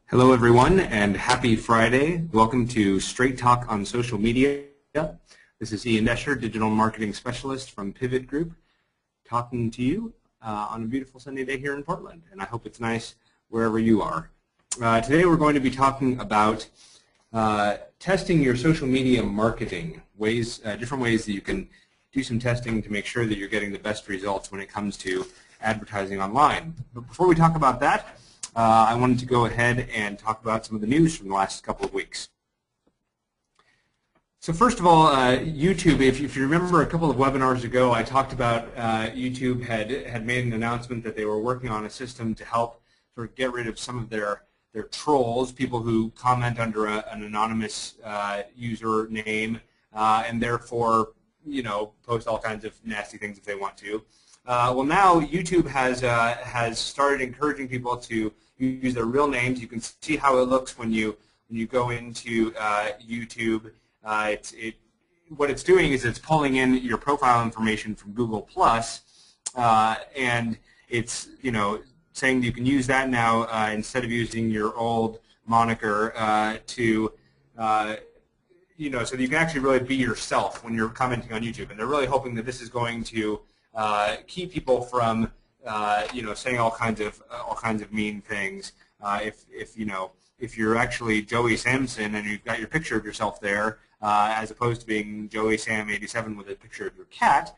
Hello everyone and happy Friday. Welcome to Straight Talk on Social Media. This is Ian Desher, Digital Marketing Specialist from Pivot Group, talking to you on a beautiful sunny day here in Portland, and I hope it's nice wherever you are. Today we're going to be talking about testing your social media marketing, different ways that you can do some testing to make sure that you're getting the best results when it comes to advertising online. But before we talk about that, I wanted to go ahead and talk about some of the news from the last couple of weeks. So first of all, YouTube, if you remember a couple of webinars ago, I talked about YouTube had made an announcement that they were working on a system to help sort of get rid of some of their trolls, people who comment under an anonymous username and therefore, post all kinds of nasty things if they want to. Well, now YouTube has started encouraging people to use their real names. You can see how it looks when you go into YouTube. What it's doing is it's pulling in your profile information from Google+, and it's saying that you can use that now instead of using your old moniker so that you can actually really be yourself when you're commenting on YouTube. And they're really hoping that this is going to keep people from saying all kinds of mean things. If you're actually Joey Samson and you've got your picture of yourself there, as opposed to being Joey Sam 87 with a picture of your cat,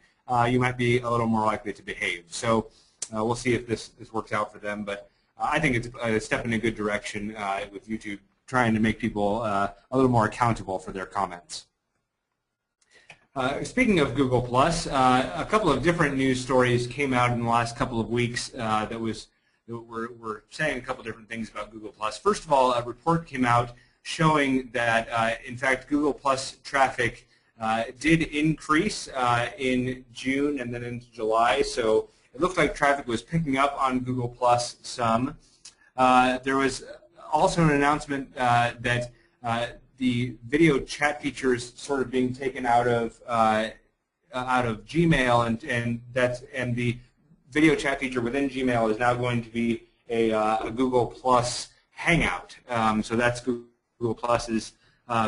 you might be a little more likely to behave. So we'll see if this works out for them. But I think it's a step in a good direction with YouTube trying to make people a little more accountable for their comments. Speaking of Google+, a couple of different news stories came out in the last couple of weeks that were saying a couple different things about Google+. First of all, a report came out showing that, in fact, Google+ traffic did increase in June and then into July. So it looked like traffic was picking up on Google+ some. There was also an announcement that the video chat feature is sort of being taken out of Gmail, and the video chat feature within Gmail is now going to be a Google+ Hangout. So that's Google Plus's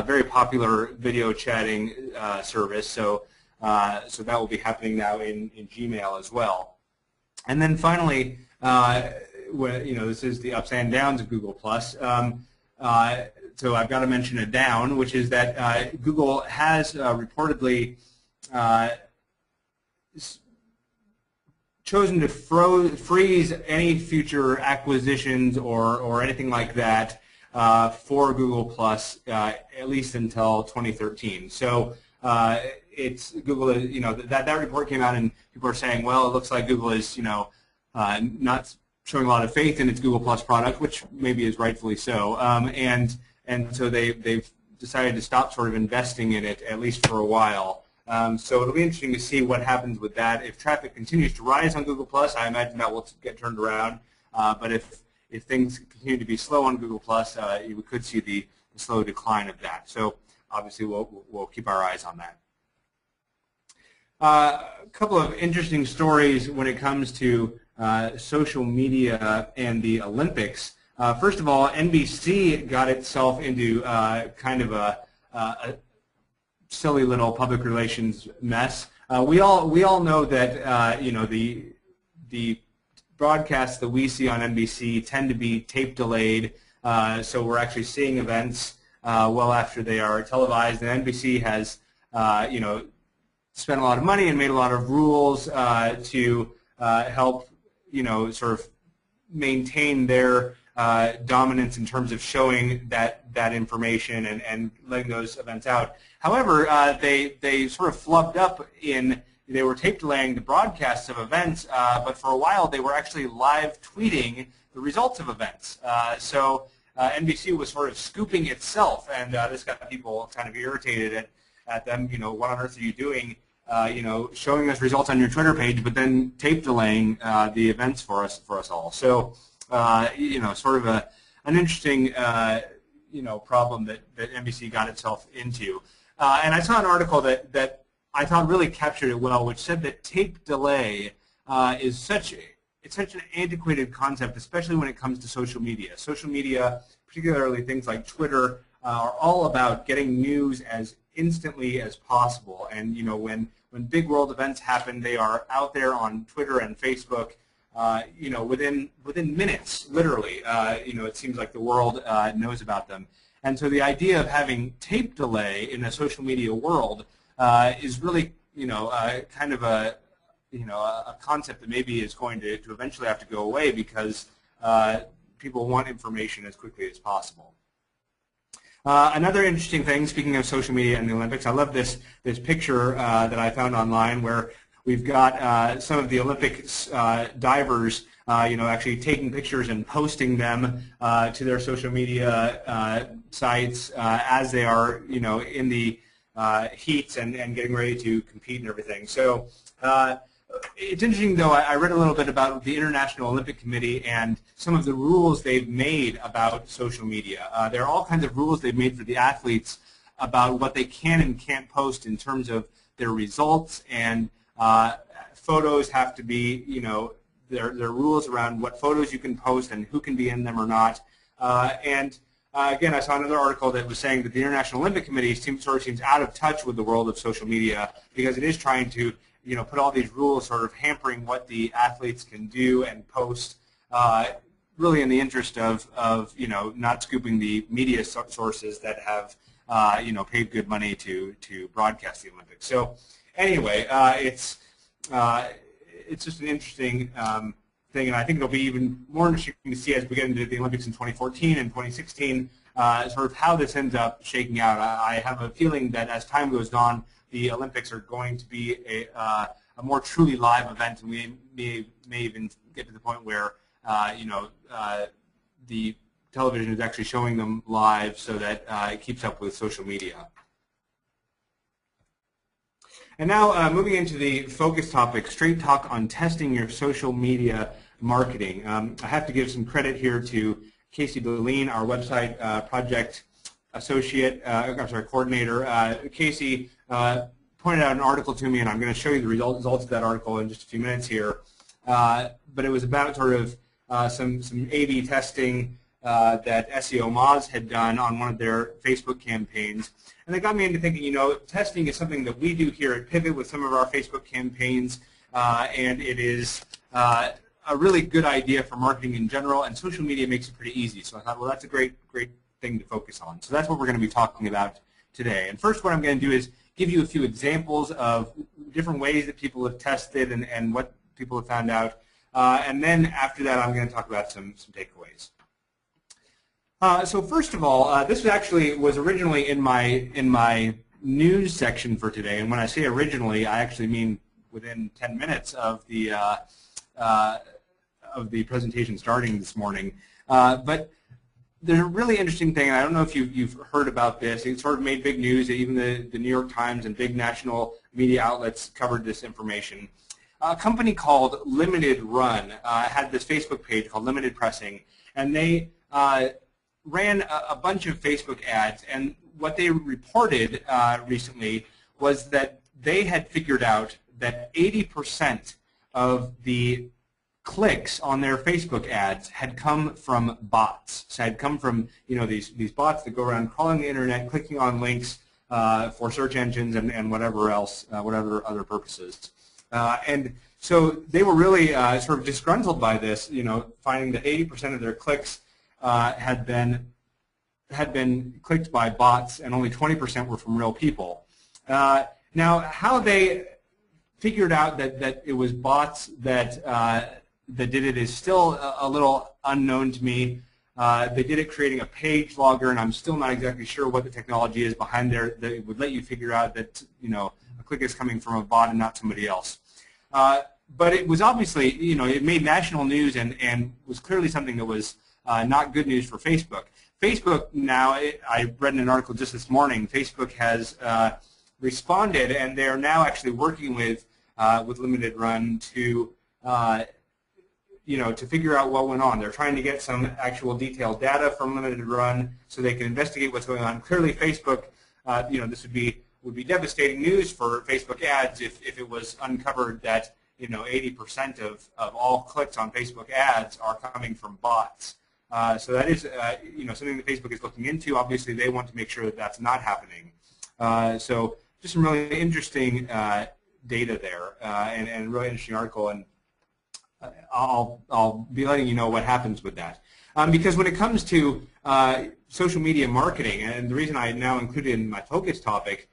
very popular video chatting service. So that will be happening now in Gmail as well. And then finally, this is the ups and downs of Google+. So I've got to mention a down, which is that Google has reportedly chosen to freeze any future acquisitions or anything like that for Google+, at least until 2013. So it's Google. That report came out, and people are saying, well, it looks like Google is not showing a lot of faith in its Google+ product, which maybe is rightfully so, and so they've decided to stop sort of investing in it, at least for a while. So it'll be interesting to see what happens with that. If traffic continues to rise on Google+, I imagine that will get turned around. But if things continue to be slow on Google+, we could see the slow decline of that. So obviously we'll keep our eyes on that. A couple of interesting stories when it comes to social media and the Olympics. First of all, NBC got itself into kind of a silly little public relations mess. We all know that the broadcasts that we see on NBC tend to be tape delayed, so we're actually seeing events well after they are televised. And NBC has spent a lot of money and made a lot of rules to help sort of maintain their dominance in terms of showing that information and letting those events out. However, they sort of flubbed up they were tape delaying the broadcasts of events, but for a while they were actually live tweeting the results of events. So NBC was sort of scooping itself, and this got people kind of irritated at them. What on earth are you doing? Showing us results on your Twitter page, but then tape delaying the events for us all. So sort of an interesting problem that NBC got itself into. And I saw an article that I thought really captured it well, which said that tape delay is such it's such an antiquated concept, especially when it comes to social media. Social media, particularly things like Twitter, are all about getting news as instantly as possible. And when big world events happen, they are out there on Twitter and Facebook. Within minutes, literally. It seems like the world knows about them. And so the idea of having tape delay in a social media world is really, kind of a concept that maybe is going to eventually have to go away because people want information as quickly as possible. Another interesting thing, speaking of social media and the Olympics, I love this picture that I found online where we've got some of the Olympics divers, actually taking pictures and posting them to their social media sites as they are, in the heats and getting ready to compete and everything. So it's interesting, though. I read a little bit about the International Olympic Committee and some of the rules they've made about social media. There are all kinds of rules they've made for the athletes about what they can and can't post in terms of their results, and photos have to be, there are rules around what photos you can post and who can be in them or not. Again, I saw another article that was saying that the International Olympic Committee seems out of touch with the world of social media because it is trying to put all these rules sort of hampering what the athletes can do and post, really in the interest of not scooping the media sources that have paid good money to broadcast the Olympics. So anyway, it's just an interesting thing, and I think it'll be even more interesting to see as we get into the Olympics in 2014 and 2016, sort of how this ends up shaking out. I have a feeling that as time goes on, the Olympics are going to be a more truly live event, and we may even get to the point where the television is actually showing them live so that it keeps up with social media. And now moving into the focus topic, straight talk on testing your social media marketing. I have to give some credit here to Casey Deline, our website project coordinator. Casey pointed out an article to me, and I'm going to show you the results of that article in just a few minutes here. But it was about sort of some A/B testing that SEO Moz had done on one of their Facebook campaigns. And that got me into thinking, testing is something that we do here at Pivot with some of our Facebook campaigns, and it is a really good idea for marketing in general, and social media makes it pretty easy. So I thought, well, that's a great thing to focus on. So that's what we're going to be talking about today. And first, what I'm going to do is give you a few examples of different ways that people have tested and what people have found out. And then after that, I'm going to talk about some takeaways. So first of all, this actually was originally in my news section for today, and when I say originally, I actually mean within 10 minutes of the presentation starting this morning. But there's a really interesting thing, and I don't know if you've heard about this. It sort of made big news. Even the New York Times and big national media outlets covered this information. A company called Limited Run had this Facebook page called Limited Pressing, and they ran a bunch of Facebook ads, and what they reported recently was that they had figured out that 80% of the clicks on their Facebook ads had come from bots. So had come from these bots that go around crawling the internet, clicking on links for search engines and whatever else, whatever other purposes. And so they were really sort of disgruntled by this, finding that 80% of their clicks had been clicked by bots, and only 20% were from real people. Now, how they figured out that it was bots that did it is still a little unknown to me. They did it creating a page logger, and I'm still not exactly sure what the technology is behind there that would let you figure out that a click is coming from a bot and not somebody else. But it was obviously, it made national news and was clearly something that was not good news for Facebook. Facebook now, I read in an article just this morning, Facebook has responded, and they are now actually working with Limited Run to to figure out what went on. They're trying to get some actual detailed data from Limited Run so they can investigate what's going on. Clearly, Facebook, this would be devastating news for Facebook ads if it was uncovered that 80% of all clicks on Facebook ads are coming from bots. So that is something that Facebook is looking into. Obviously, they want to make sure that that's not happening. So just some really interesting data there, and a really interesting article, and I'll be letting you know what happens with that. Because when it comes to social media marketing, and the reason I now included in my focus topic,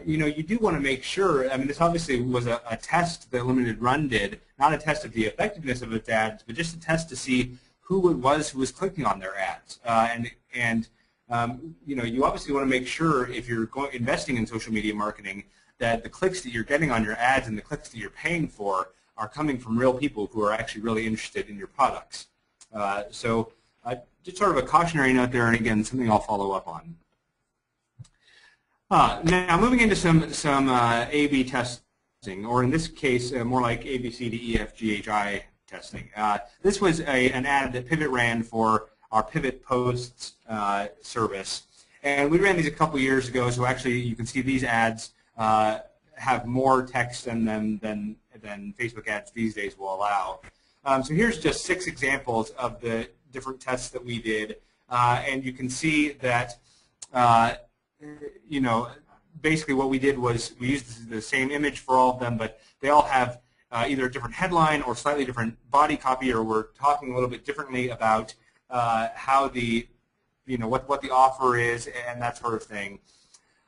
you do want to make sure, I mean, this obviously was a test that Limited Run did, not a test of the effectiveness of its ads, but just a test to see who it was who was clicking on their ads. You obviously want to make sure, if you're investing in social media marketing, that the clicks that you're getting on your ads and the clicks that you're paying for are coming from real people who are actually really interested in your products. So just sort of a cautionary note there, and again, something I'll follow up on. Now, moving into some A/B testing, or in this case, more like A, B, C, D, E, F, G, H, I testing. This was an ad that Pivot ran for our Pivot Posts service, and we ran these a couple years ago. So actually, you can see these ads have more text in them than Facebook ads these days will allow. So here's just 6 examples of the different tests that we did, and you can see that basically what we did was we used the same image for all of them, but they all have either a different headline or slightly different body copy, or we're talking a little bit differently about how the, what the offer is and that sort of thing.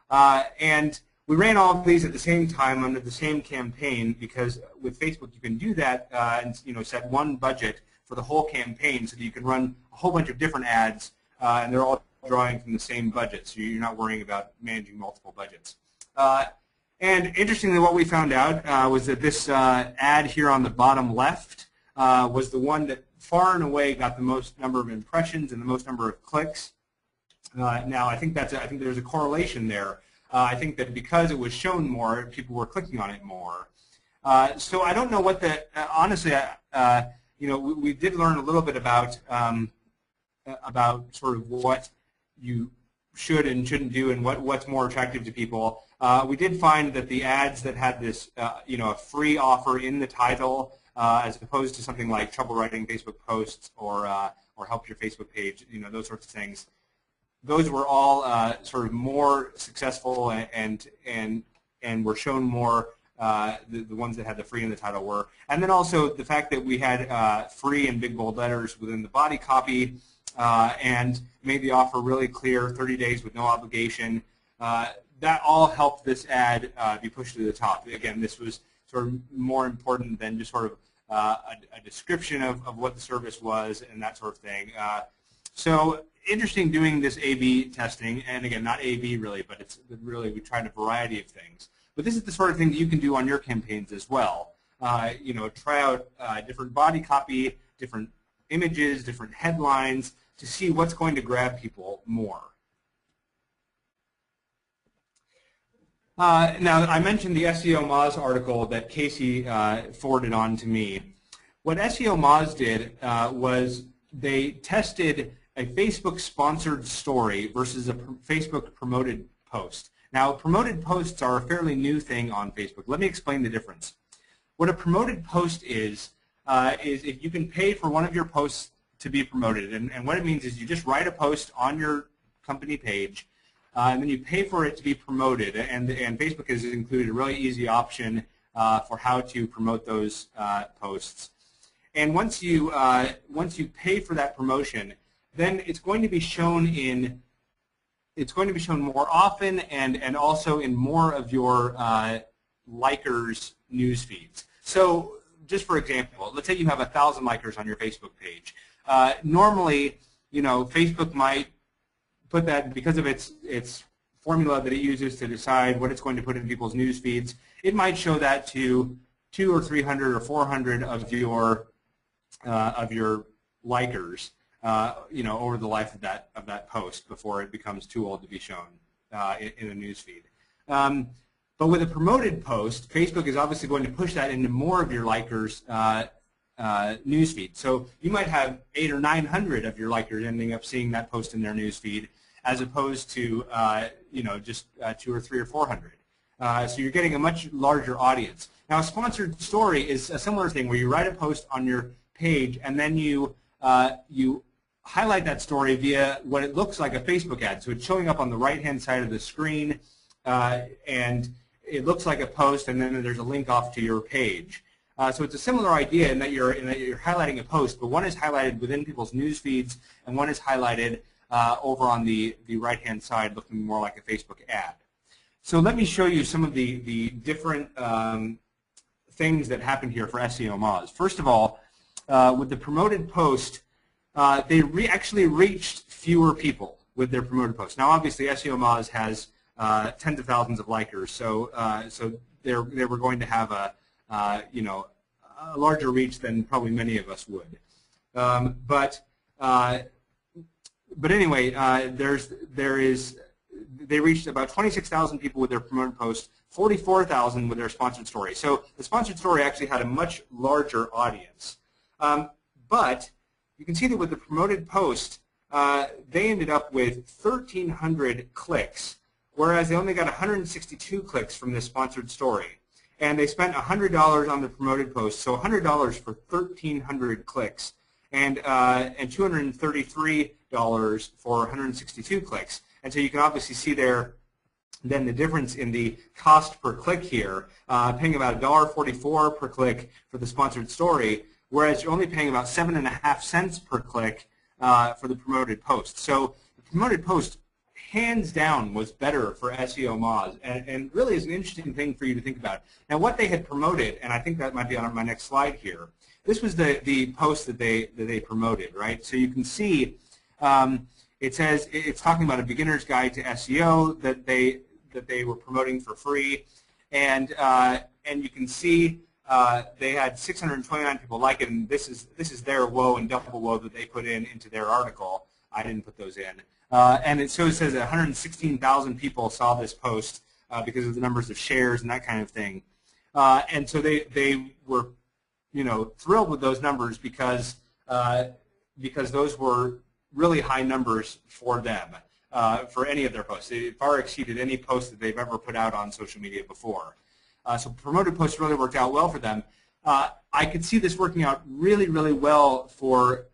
And we ran all of these at the same time under the same campaign, because with Facebook you can do that and set one budget for the whole campaign, so that you can run a whole bunch of different ads, and they're all drawing from the same budget, so you're not worrying about managing multiple budgets. And interestingly, what we found out was that this ad here on the bottom left was the one that far and away got the most number of impressions and the most number of clicks. Now, I think there's a correlation there. I think that because it was shown more, people were clicking on it more. So I don't know what the honestly, we did learn a little bit about sort of what you should and shouldn't do, and what's more attractive to people. We did find that the ads that had this, a free offer in the title, as opposed to something like trouble writing Facebook posts or help your Facebook page, those sorts of things, those were all sort of more successful and were shown more. The ones that had the free in the title were, and then also the fact that we had free in big bold letters within the body copy, and made the offer really clear, 30 days with no obligation. That all helped this ad be pushed to the top. Again, this was sort of more important than just sort of a description of what the service was and that sort of thing. So interesting doing this A/B testing, and again, not A/B really, but it's really, we tried a variety of things. But this is the sort of thing that you can do on your campaigns as well. Try out different body copy, different images, different headlines, to see what's going to grab people more. Now, I mentioned the SEO Moz article that Casey forwarded on to me. What SEO Moz did was they tested a Facebook-sponsored story versus a Facebook promoted post. Now, promoted posts are a fairly new thing on Facebook. Let me explain the difference. What a promoted post is if you can pay for one of your posts to be promoted. And what it means is you just write a post on your company page, and then you pay for it to be promoted. And Facebook has included a really easy option for how to promote those posts. And once you pay for that promotion, then it's going to be shown more often, and also in more of your likers' news feeds. So just for example, let's say you have 1,000 likers on your Facebook page. Normally, Facebook might put that, because of its formula that it uses to decide what it's going to put in people's news feeds, it might show that to 200 or 300 or 400 of your likers, over the life of that post before it becomes too old to be shown in a news feed. But with a promoted post, Facebook is obviously going to push that into more of your likers' newsfeed. So you might have 800 or 900 of your likers ending up seeing that post in their newsfeed, as opposed to just 200 or 300 or 400. So you're getting a much larger audience. Now, a sponsored story is a similar thing where you write a post on your page and then you highlight that story via what it looks like a Facebook ad. So it's showing up on the right-hand side of the screen, and it looks like a post, and then there's a link off to your page. So it's a similar idea in that you're highlighting a post, but one is highlighted within people's news feeds, and one is highlighted over on the right-hand side, looking more like a Facebook ad. So let me show you some of the different things that happen here for SEO Moz. First of all, with the promoted post, they actually reached fewer people with their promoted post. Now, obviously, SEO Moz has tens of thousands of likers, so they were going to have a larger reach than probably many of us would. But anyway, they reached about 26,000 people with their promoted post, 44,000 with their sponsored story. So the sponsored story actually had a much larger audience. But you can see that with the promoted post, they ended up with 1,300 clicks, whereas they only got 162 clicks from this sponsored story. And they spent $100 on the promoted post, so $100 for 1,300 clicks, and $233 for 162 clicks. And so you can obviously see there then the difference in the cost per click here, paying about $1.44 per click for the sponsored story, whereas you're only paying about 7.5 cents per click for the promoted post. So the promoted post, hands down, was better for SEO Moz, and really is an interesting thing for you to think about. Now, what they had promoted, and I think that might be on my next slide here, this was the post that they promoted, right? So you can see it says it's talking about a beginner's guide to SEO that they were promoting for free, and you can see they had 629 people like it, and this is their woe and double woe that they put into their article. I didn't put those in. And it says that 116,000 people saw this post because of the numbers of shares and that kind of thing. And so they were, thrilled with those numbers because those were really high numbers for them, for any of their posts. It far exceeded any post that they've ever put out on social media before. So promoted posts really worked out well for them. I could see this working out really, really well for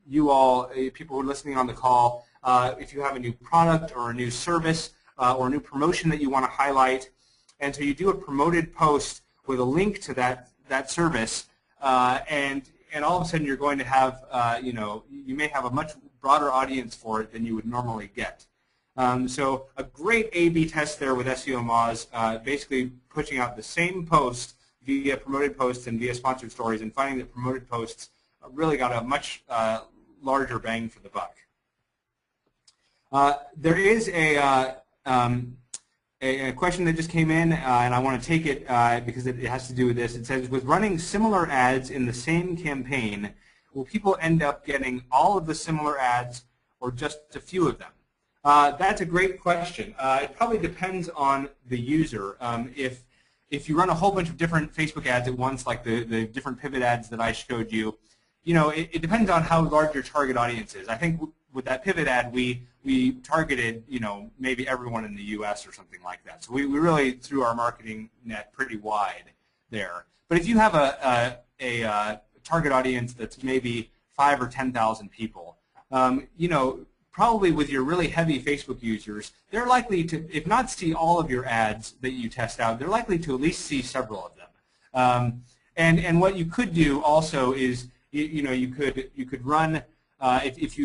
you all, people who are listening on the call. If you have a new product or a new service or a new promotion that you want to highlight, and so you do a promoted post with a link to that service, and all of a sudden you're going to have, you may have a much broader audience for it than you would normally get. So a great A/B test there with SEO Moz, basically pushing out the same post via promoted posts and via sponsored stories, and finding that promoted posts really got a much larger bang for the buck. There is a question that just came in, and I want to take it because it has to do with this. It says, with running similar ads in the same campaign, will people end up getting all of the similar ads or just a few of them? That's a great question. It probably depends on the user. If you run a whole bunch of different Facebook ads at once, like the different pivot ads that I showed you, it depends on how large your target audience is. I think with that pivot ad, we targeted, maybe everyone in the U.S. or something like that. So we really threw our marketing net pretty wide there. But if you have a target audience that's maybe 5,000 or 10,000 people, probably with your really heavy Facebook users, they're likely to, if not see all of your ads that you test out, they're likely to at least see several of them. And what you could do also is, you could run if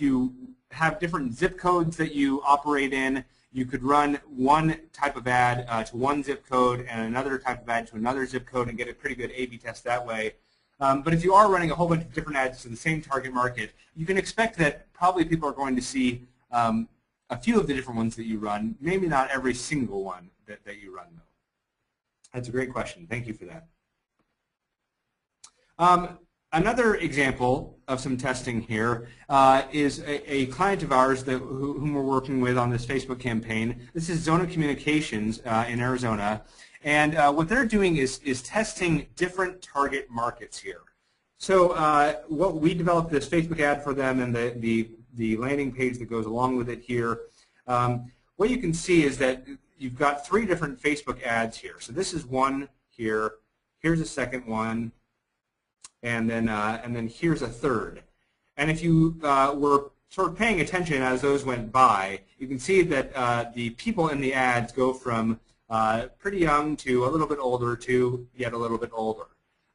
you have different zip codes that you operate in, you could run one type of ad to one zip code and another type of ad to another zip code and get a pretty good A/B test that way. But if you are running a whole bunch of different ads to the same target market, you can expect that probably people are going to see a few of the different ones that you run, maybe not every single one that you run, though. That's a great question. Thank you for that. Another example of some testing here is a client of ours whom we're working with on this Facebook campaign. This is Zona Communications in Arizona. And what they're doing is testing different target markets here. So what we developed this Facebook ad for them and the landing page that goes along with it here. What you can see is that you've got 3 different Facebook ads here. So this is one here. Here's a second one, and then here's a third. And if you were sort of paying attention as those went by, you can see that the people in the ads go from pretty young to a little bit older to yet a little bit older.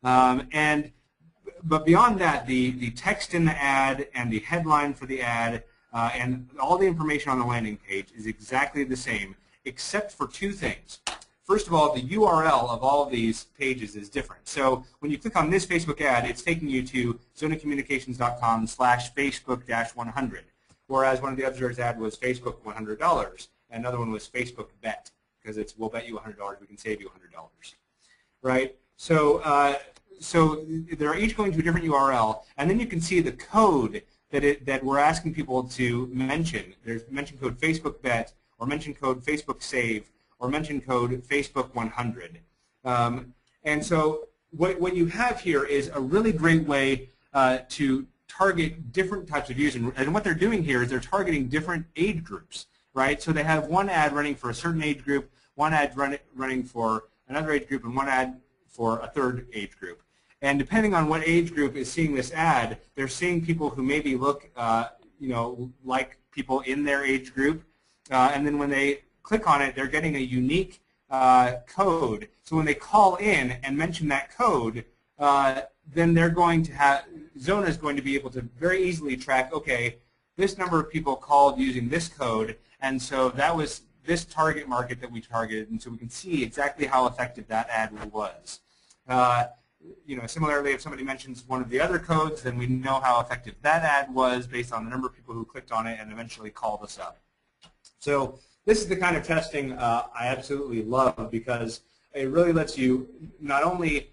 But beyond that, the text in the ad and the headline for the ad and all the information on the landing page is exactly the same, except for 2 things. First of all, the URL of all of these pages is different. So when you click on this Facebook ad, it's taking you to zonacommunications.com/Facebook-100, whereas one of the others ad was Facebook $100, and another one was Facebook Bet, because it's we'll bet you $100, we can save you $100, right? So so they're each going to a different URL, and then you can see the code that we're asking people to mention. There's mention code Facebook Bet, or mention code Facebook Save, or mention code Facebook 100. And so what you have here is a really great way to target different types of users. And what they're doing here is they're targeting different age groups, right? So they have one ad running for a certain age group, one ad running for another age group, and one ad for a third age group. And depending on what age group is seeing this ad, they're seeing people who maybe look, like people in their age group. And then when they click on it, they're getting a unique code. So when they call in and mention that code, then they're going to have, Zona is going to be able to very easily track, okay, this number of people called using this code, and so that was this target market that we targeted, and so we can see exactly how effective that ad was. Similarly, if somebody mentions one of the other codes, then we know how effective that ad was based on the number of people who clicked on it and eventually called us up. So this is the kind of testing I absolutely love, because it really lets you not only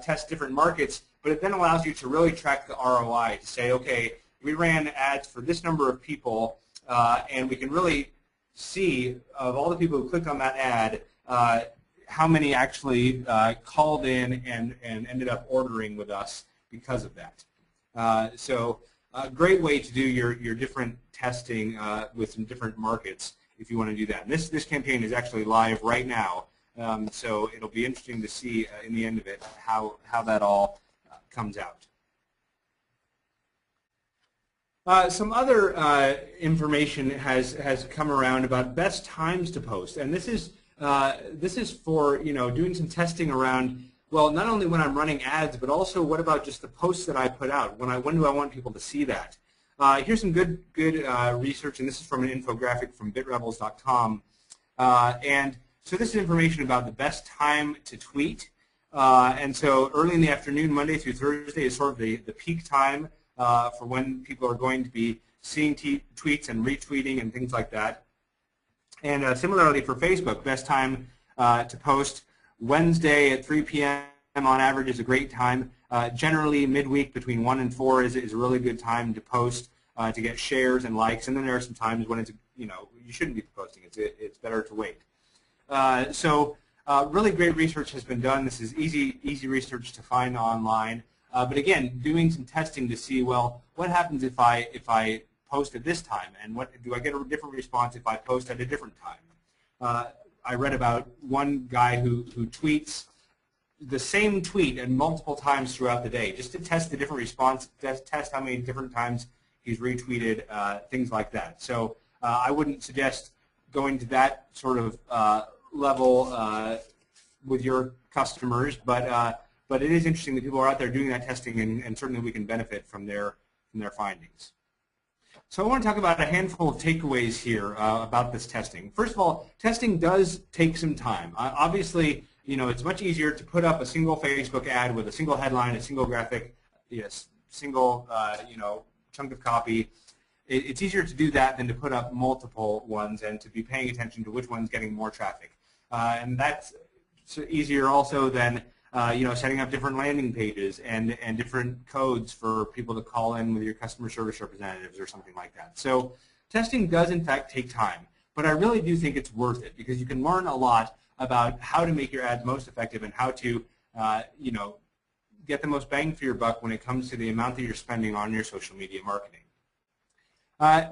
test different markets, but it then allows you to really track the ROI to say, okay, we ran ads for this number of people, and we can really see of all the people who clicked on that ad, how many actually called in and ended up ordering with us because of that. So a great way to do your different testing with some different markets if you want to do that. And this campaign is actually live right now, so it'll be interesting to see in the end of it how that all comes out. Some other information has come around about best times to post, and this is for doing some testing around, well, not only when I'm running ads, but also what about just the posts that I put out? When do I want people to see that? Here's some good research, and this is from an infographic from bitrebels.com. And so this is information about the best time to tweet. And so early in the afternoon, Monday through Thursday, is sort of the peak time for when people are going to be seeing tweets and retweeting and things like that. And similarly for Facebook, best time to post, Wednesday at 3 p.m. on average is a great time. Generally, midweek between 1 and 4 is a really good time to post to get shares and likes. And then there are some times when it's you shouldn't be posting. It's better to wait. So really great research has been done. This is easy research to find online. But again, doing some testing to see, well, what happens if I post at this time, and what do I get a different response if I post at a different time? I read about one guy who tweets the same tweet and multiple times throughout the day, just to test the different response, test how many different times he's retweeted, things like that. So I wouldn't suggest going to that sort of level with your customers, but it is interesting that people are out there doing that testing, and certainly we can benefit from their findings. So I want to talk about a handful of takeaways here about this testing. First of all, testing does take some time. Obviously, it's much easier to put up a single Facebook ad with a single headline, a single graphic, single chunk of copy. It's easier to do that than to put up multiple ones and to be paying attention to which one's getting more traffic. And that's easier also than setting up different landing pages and different codes for people to call in with your customer service representatives or something like that. So testing does in fact take time, but I really do think it's worth it, because you can learn a lot about how to make your ads most effective and how to get the most bang for your buck when it comes to the amount that you're spending on your social media marketing.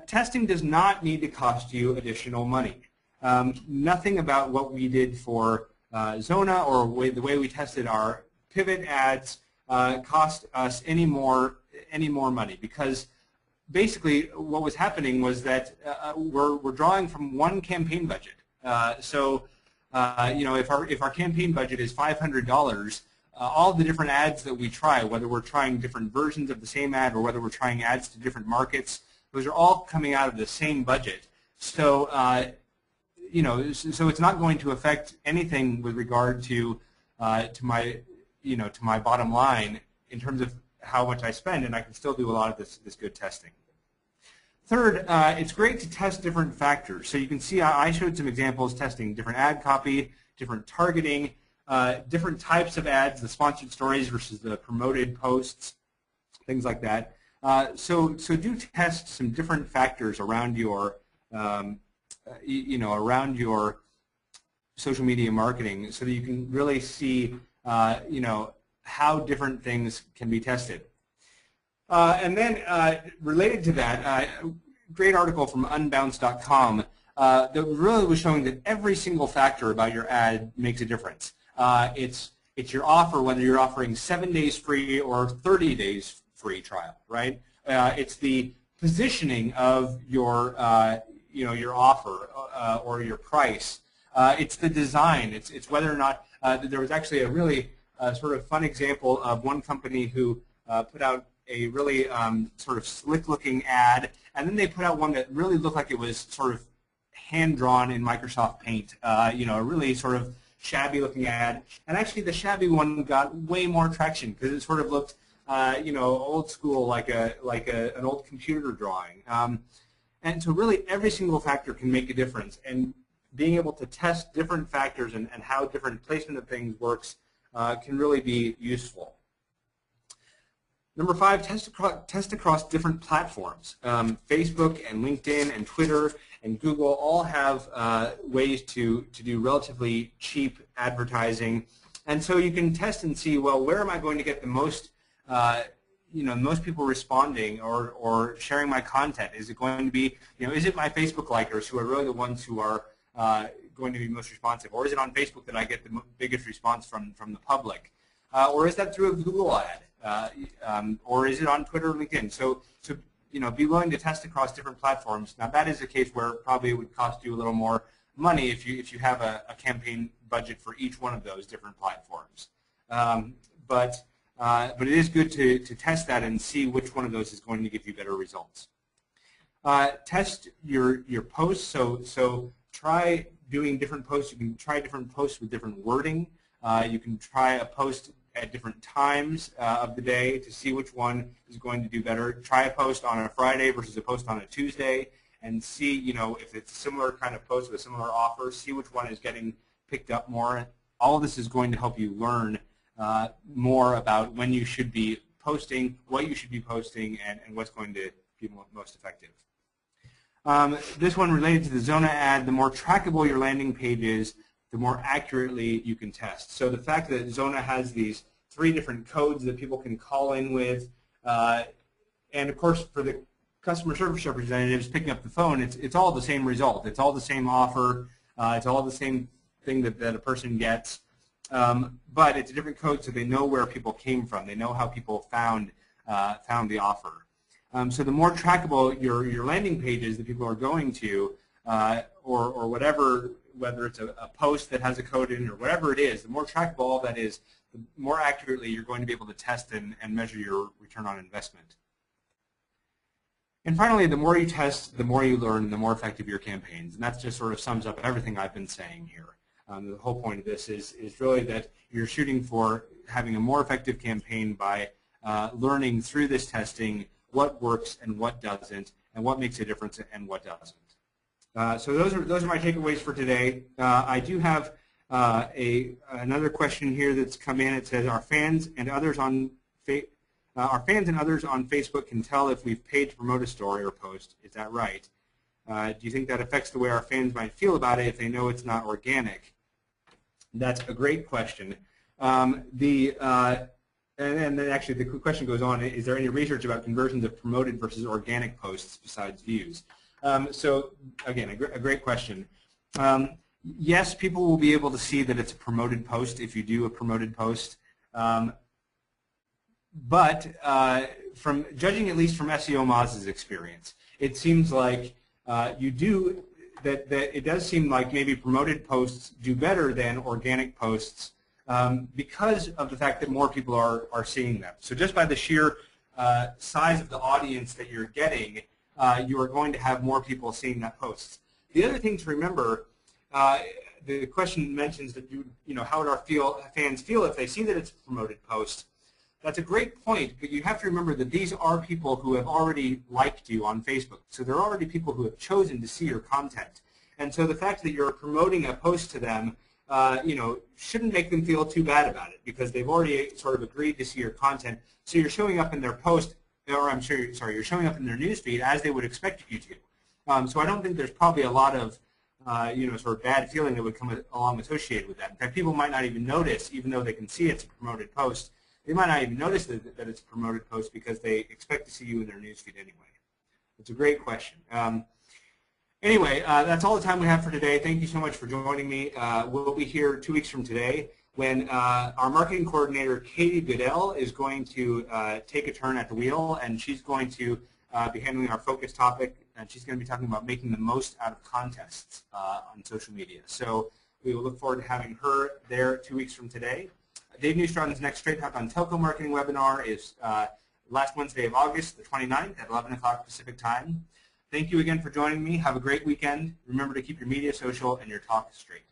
Testing does not need to cost you additional money. Nothing about what we did for Zona or the way we tested our pivot ads cost us any more money, because basically what was happening was that we're drawing from one campaign budget. You know, if our campaign budget is $500, all the different ads that we try, whether we're trying different versions of the same ad or whether we're trying ads to different markets, those are all coming out of the same budget. So you know, so it's not going to affect anything with regard to my bottom line in terms of how much I spend, and I can still do a lot of this good testing. Third, it's great to test different factors. So you can see I showed some examples testing different ad copy, different targeting, different types of ads, the sponsored stories versus the promoted posts, things like that. So do test some different factors around your around your social media marketing, so that you can really see how different things can be tested. And then related to that, great article from unbounce.com that really was showing that every single factor about your ad makes a difference. It's your offer, whether you're offering 7 days free or 30 days free trial, right? It's the positioning of your your offer or your price. It's the design. It's whether or not there was actually a really sort of fun example of one company who put out a really sort of slick-looking ad, and then they put out one that really looked like it was sort of hand-drawn in Microsoft Paint. A really sort of shabby-looking ad, and actually the shabby one got way more traction because it sort of looked, old school, like an old computer drawing. And so really every single factor can make a difference, and being able to test different factors and how different placement of things works can really be useful. Number 5, test across different platforms. Facebook and LinkedIn and Twitter and Google all have ways to do relatively cheap advertising, and so you can test and see, well, where am I going to get the most most people responding or sharing my content? Is it going to be, is it my Facebook likers who are really the ones who are going to be most responsive, or is it on Facebook that I get the biggest response from the public, or is that through a Google ad, or is it on Twitter or LinkedIn? So be willing to test across different platforms. Now that is a case where probably it would cost you a little more money if you have a campaign budget for each one of those different platforms, but it is good to test that and see which one of those is going to give you better results. Test your posts. So try doing different posts. You can try different posts with different wording. You can try a post at different times of the day to see which one is going to do better. Try a post on a Friday versus a post on a Tuesday, and see if it's a similar kind of post with a similar offer. See which one is getting picked up more. All of this is going to help you learn more about when you should be posting, what you should be posting, and what's going to be most effective. This one related to the Zona ad, the more trackable your landing page is, the more accurately you can test. So the fact that Zona has these 3 different codes that people can call in with, and of course for the customer service representatives picking up the phone, it's all the same result. It's all the same offer. It's all the same thing that a person gets. But it's a different code, so they know where people came from. They know how people found the offer. So the more trackable your landing pages that people are going to, or whatever, whether it's a post that has a code in or whatever it is, the more trackable all that is, the more accurately you're going to be able to test and measure your return on investment. And finally, the more you test, the more you learn, the more effective your campaigns. And that just sort of sums up everything I've been saying here. The whole point of this is really that you're shooting for having a more effective campaign by learning through this testing what works and what doesn't, and what makes a difference and what doesn't. So those are my takeaways for today. I do have another question here that's come in. It says, our fans and others on Facebook can tell if we've paid to promote a story or post. Is that right? Do you think that affects the way our fans might feel about it if they know it's not organic? That's a great question. And then actually the question goes on, is there any research about conversions of promoted versus organic posts besides views? So again, a great question. Yes, people will be able to see that it's a promoted post if you do a promoted post. But from judging at least from SEO Moz's experience, it seems like that it does seem like maybe promoted posts do better than organic posts because of the fact that more people are seeing them. So just by the sheer size of the audience that you're getting, you are going to have more people seeing that post. The other thing to remember, the question mentions that how would our fans feel if they see that it's a promoted post? That's a great point, but you have to remember that these are people who have already liked you on Facebook. So they're already people who have chosen to see your content. And so the fact that you're promoting a post to them, shouldn't make them feel too bad about it because they've already sort of agreed to see your content. So you're showing up in their post, or you're showing up in their newsfeed as they would expect you to. So I don't think there's probably a lot of sort of bad feeling that would come along associated with that. In fact, people might not even notice, even though they can see it's a promoted post, they might not even notice that it's a promoted post because they expect to see you in their newsfeed anyway. It's a great question. Anyway, that's all the time we have for today. Thank you so much for joining me. We'll be here 2 weeks from today when our marketing coordinator, Katie Goodell, is going to take a turn at the wheel, and she's going to be handling our focus topic, and she's going to be talking about making the most out of contests on social media. So we will look forward to having her there 2 weeks from today. Dave Neustradten's next Straight Talk on Telco Marketing webinar is last Wednesday of August, the 29th at 11 o'clock Pacific time. Thank you again for joining me. Have a great weekend. Remember to keep your media social and your talk straight.